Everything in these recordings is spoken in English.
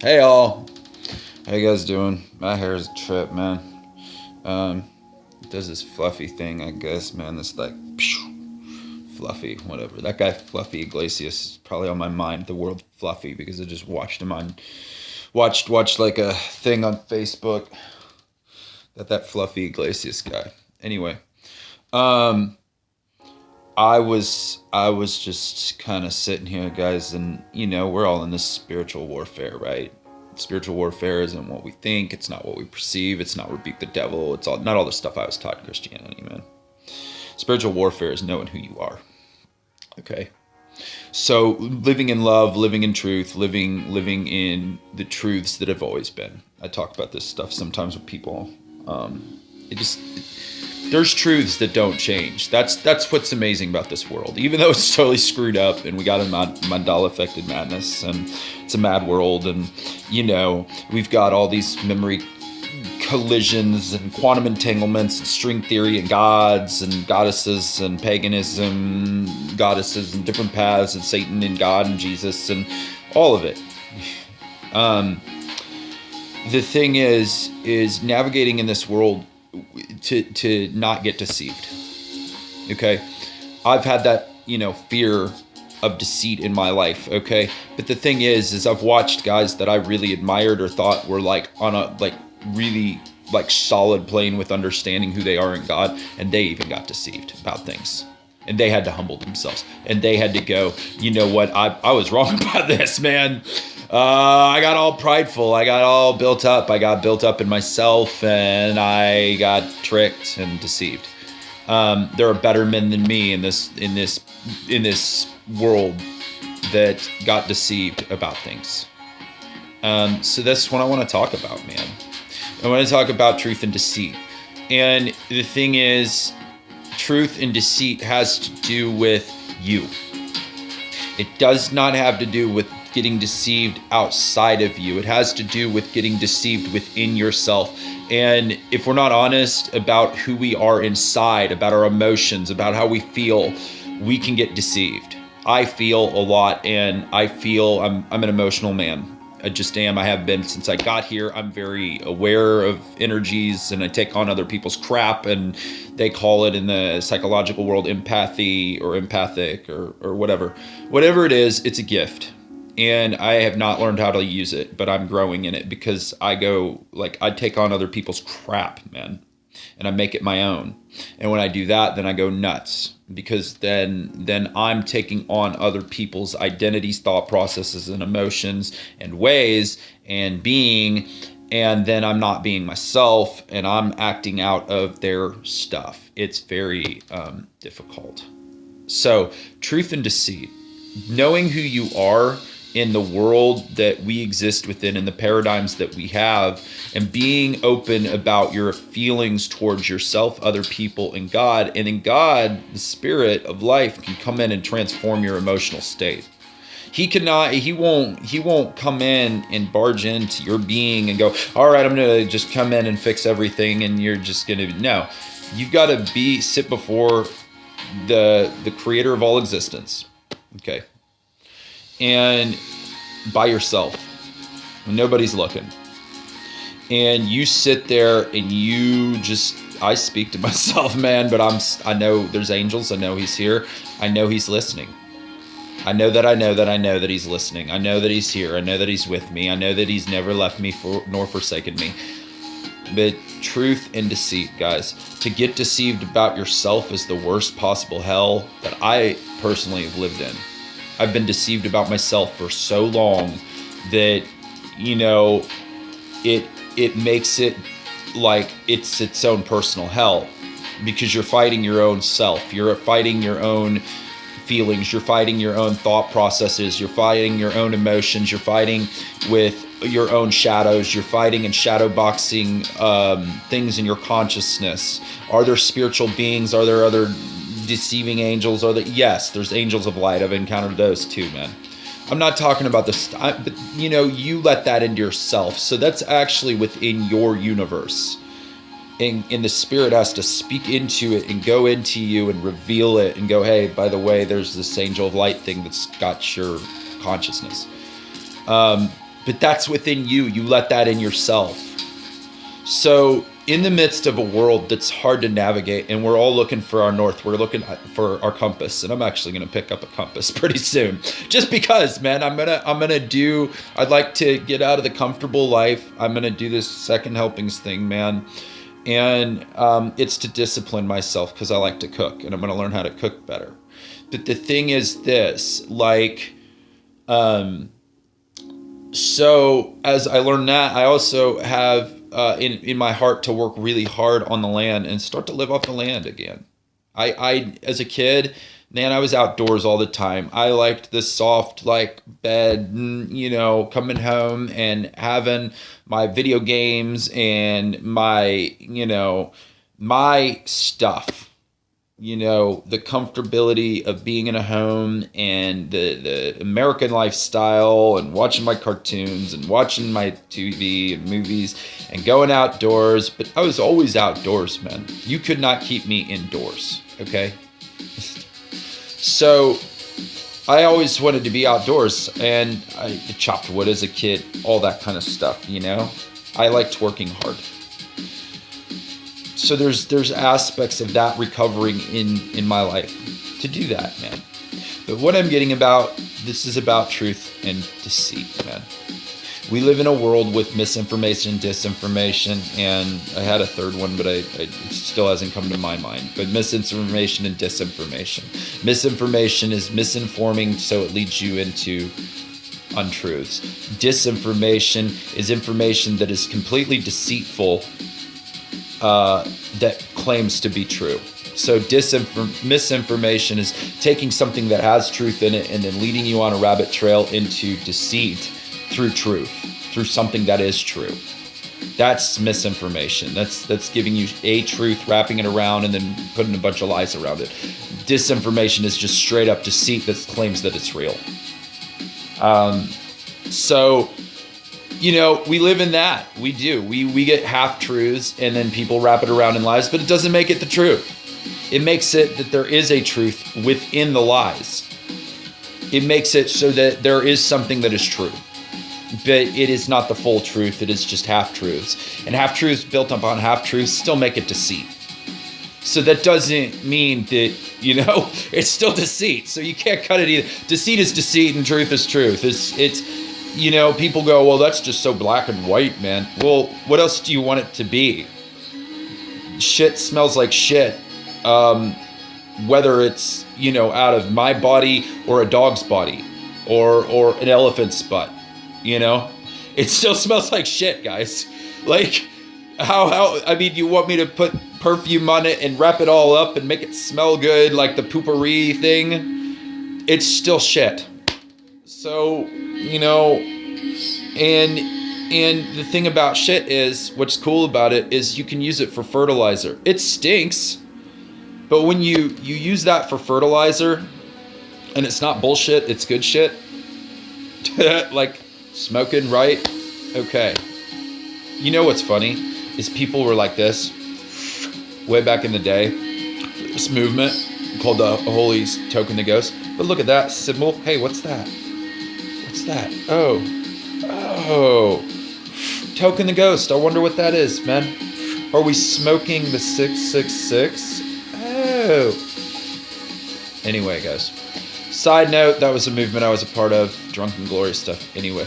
Hey all, how you guys doing? My hair is a trip, man. It does this fluffy thing, I guess, man. This like fluffy, whatever. That guy Fluffy Iglesias is probably on my mind. The word Fluffy because I just watched him on watched like a thing on Facebook that Fluffy Iglesias guy. Anyway, um, I was just kind of sitting here, guys, and we're all in this spiritual warfare, right? Spiritual warfare isn't what we think. It's not what we perceive. It's not rebuke the devil. It's all not all the stuff I was taught in Christianity, man. Spiritual warfare is knowing who you are. Okay. So living in love, living in truth, living in the truths that have always been. I talk about this stuff sometimes with people. It just there's truths that don't change. That's what's amazing about this world. Even though it's totally screwed up and we got a Mandela affected madness and it's a mad world, and we've got all these memory collisions and quantum entanglements and string theory and gods and goddesses and paganism, goddesses and different paths and Satan and God and Jesus and all of it. The thing is navigating in this world to not get deceived. Okay, I've had that fear of deceit in my life. Okay, but the thing is I've watched guys that I really admired or thought were like on a really solid plane with understanding who they are in God, and they even got deceived about things, and they had to humble themselves, and they had to go, you know what, I was wrong about this, man. I got all prideful. I got all built up. I got built up in myself, and I got tricked and deceived. There are better men than me in this world that got deceived about things. So that's what I want to talk about, man. I want to talk about truth and deceit. And the thing is, truth and deceit has to do with you. It does not have to do with getting deceived outside of you. It has to do with getting deceived within yourself. And if we're not honest about who we are inside, about our emotions, about how we feel, we can get deceived. I feel a lot, and I feel I'm an emotional man. I just am. I have been since I got here. I'm very aware of energies, and I take on other people's crap, and they call it in the psychological world empathy or empathic or whatever. Whatever it is, it's a gift. And I have not learned how to use it, but I'm growing in it because I take on other people's crap, man, and I make it my own. And when I do that, then I go nuts, because then I'm taking on other people's identities, thought processes, and emotions and ways and being, and then I'm not being myself, and I'm acting out of their stuff. It's very difficult. So truth and deceit, knowing who you are in the world that we exist within and the paradigms that we have, and being open about your feelings towards yourself, other people, and God. And in God, the spirit of life can come in and transform your emotional state. He won't come in and barge into your being and go, all right, I'm going to just come in and fix everything. And you're just going to, no, you've got to sit before the creator of all existence. Okay. And by yourself, when nobody's looking, and you sit there and I speak to myself, man, but I know there's angels. I know he's here. I know he's listening. I know that he's listening. I know that he's here. I know that he's with me. I know that he's never left me nor forsaken me. But truth and deceit, guys, to get deceived about yourself is the worst possible hell that I personally have lived in. I've been deceived about myself for so long that, it makes it like it's its own personal hell, because you're fighting your own self. You're fighting your own feelings. You're fighting your own thought processes. You're fighting your own emotions. You're fighting with your own shadows. You're fighting and shadow boxing things in your consciousness. Are there spiritual beings? Are there other deceiving angels? Yes, there's angels of light. I've encountered those too, man. I'm not talking about but you let that into yourself. So that's actually within your universe. And the spirit has to speak into it and go into you and reveal it and go, hey, by the way, there's this angel of light thing that's got your consciousness. but that's within you. You let that in yourself. So in the midst of a world that's hard to navigate, and we're all looking for our north, we're looking for our compass, and I'm actually going to pick up a compass pretty soon, just because, man, I'd like to get out of the comfortable life. I'm going to do this second helpings thing, man. And it's to discipline myself because I like to cook, and I'm going to learn how to cook better. But the thing is this, like, so as I learn that, I also have in my heart to work really hard on the land and start to live off the land again. I as a kid, man, I was outdoors all the time. I liked the soft, like, bed, you know, coming home and having my video games and my, you know, my stuff. You know, the comfortability of being in a home and the American lifestyle and watching my cartoons and watching my TV and movies and going outdoors. But I was always outdoors, man. You could not keep me indoors, okay? So I always wanted to be outdoors, and I chopped wood as a kid, all that kind of stuff, you know? I liked working hard. So there's aspects of that recovering in my life to do that, man. But what I'm getting about, this is about truth and deceit, man. We live in a world with misinformation, disinformation, and I had a third one, but it still hasn't come to my mind. But misinformation and disinformation. Misinformation is misinforming, so it leads you into untruths. Disinformation is information that is completely deceitful, that claims to be true. So misinformation is taking something that has truth in it and then leading you on a rabbit trail into deceit through truth, through something that is true. That's misinformation. That's giving you a truth, wrapping it around, and then putting a bunch of lies around it. Disinformation is just straight up deceit that claims that it's real. So, you know, we live in that. We do. We get half-truths, and then people wrap it around in lies, but it doesn't make it the truth. It makes it that there is a truth within the lies. It makes it so that there is something that is true, but it is not the full truth. It is just half-truths. And half-truths built upon half-truths still make it deceit. So that doesn't mean that, you know, it's still deceit. So you can't cut it either. Deceit is deceit and truth is truth. It's you know, people go, well, that's just so black and white, man. Well, what else do you want it to be? Shit smells like shit. Whether it's, you know, out of my body or a dog's body or an elephant's butt, you know? It still smells like shit, guys. Like, how, I mean, you want me to put perfume on it and wrap it all up and make it smell good like the poopery thing? It's still shit. So, you know, and the thing about shit is, what's cool about it is you can use it for fertilizer. It stinks, but when you use that for fertilizer, and it's not bullshit, it's good shit, like smoking, right? Okay. You know what's funny is people were like this way back in the day, this movement called the Holy Token the Ghost. But look at that symbol. Hey, what's that? What's that? Oh, Token the Ghost. I wonder what that is, man. Are we smoking the 666? Oh. Anyway, guys. Side note, that was a movement I was a part of. Drunken Glory stuff. Anyway.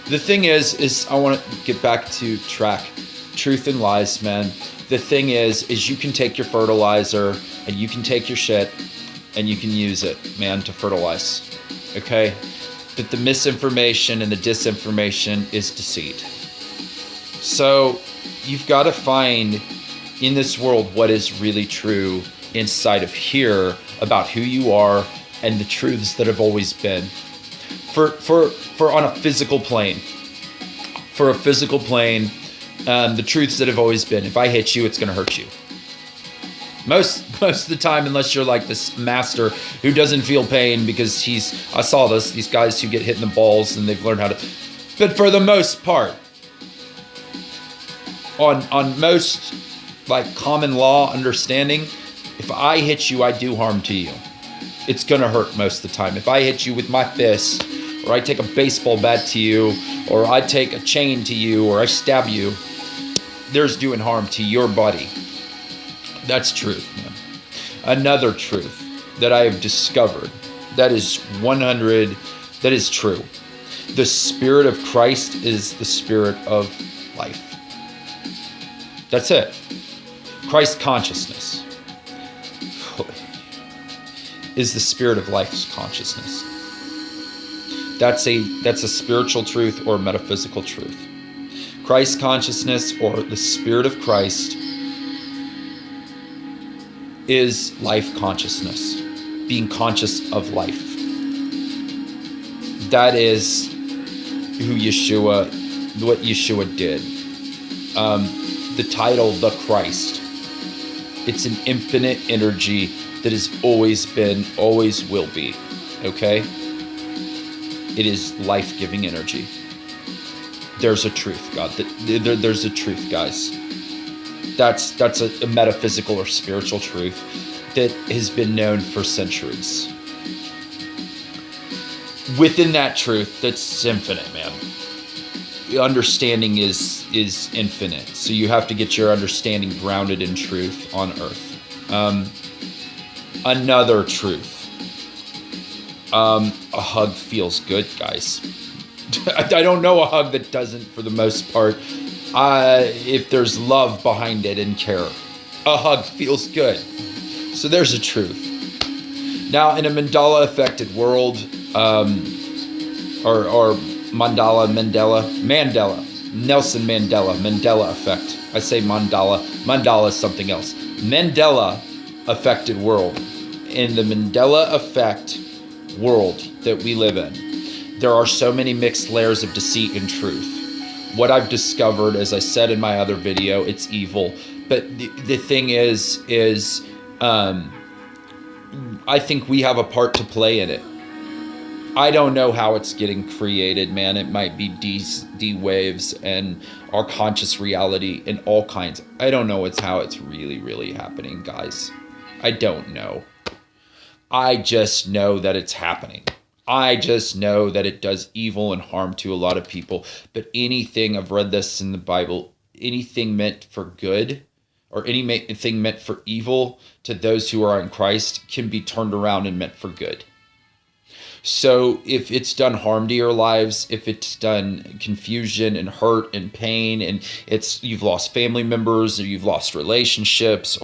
The thing is I want to get back to track. Truth and lies, man. The thing is you can take your fertilizer and you can take your shit and you can use it, man, to fertilize. Okay? But the misinformation and the disinformation is deceit. So you've got to find in this world what is really true inside of here about who you are and the truths that have always been. For on a physical plane. For a physical plane, the truths that have always been. If I hit you, it's going to hurt you. Most of the time, unless you're like this master who doesn't feel pain because I saw these guys who get hit in the balls and they've learned how to, but for the most part, on most like common law understanding, if I hit you, I do harm to you. It's gonna hurt most of the time. If I hit you with my fist or I take a baseball bat to you, or I take a chain to you, or I stab you, there's doing harm to your body. That's truth, man. Another truth that I have discovered that is true. The Spirit of Christ is the Spirit of life. That's it. Christ consciousness is the Spirit of life's consciousness. That's a spiritual truth or metaphysical truth. Christ consciousness, or the Spirit of Christ, is life consciousness, being conscious of life. That is what Yeshua did. The title, the Christ, it's an infinite energy that has always been, always will be, okay? It is life-giving energy. There's a truth, God. There's a truth, guys. That's a metaphysical or spiritual truth that has been known for centuries. Within that truth, that's infinite, man. The understanding is infinite. So you have to get your understanding grounded in truth on earth. Another truth. A hug feels good, guys. I don't know a hug that doesn't, for the most part. If there's love behind it and care, a hug feels good. So there's a truth. Now, in a mandala-affected world, or Nelson Mandela effect. I say Mandela is something else. Mandela-affected world. In the Mandela effect world that we live in, there are so many mixed layers of deceit and truth. What I've discovered, as I said in my other video, it's evil. But the thing is I think we have a part to play in it. I don't know how it's getting created, man. It might be D waves and our conscious reality and all kinds. I don't know how it's really, really happening, guys. I don't know. I just know that it's happening. I just know that it does evil and harm to a lot of people. But anything, I've read this in the Bible, anything meant for good or anything meant for evil to those who are in Christ can be turned around and meant for good. So if it's done harm to your lives, if it's done confusion and hurt and pain, and you've lost family members or you've lost relationships,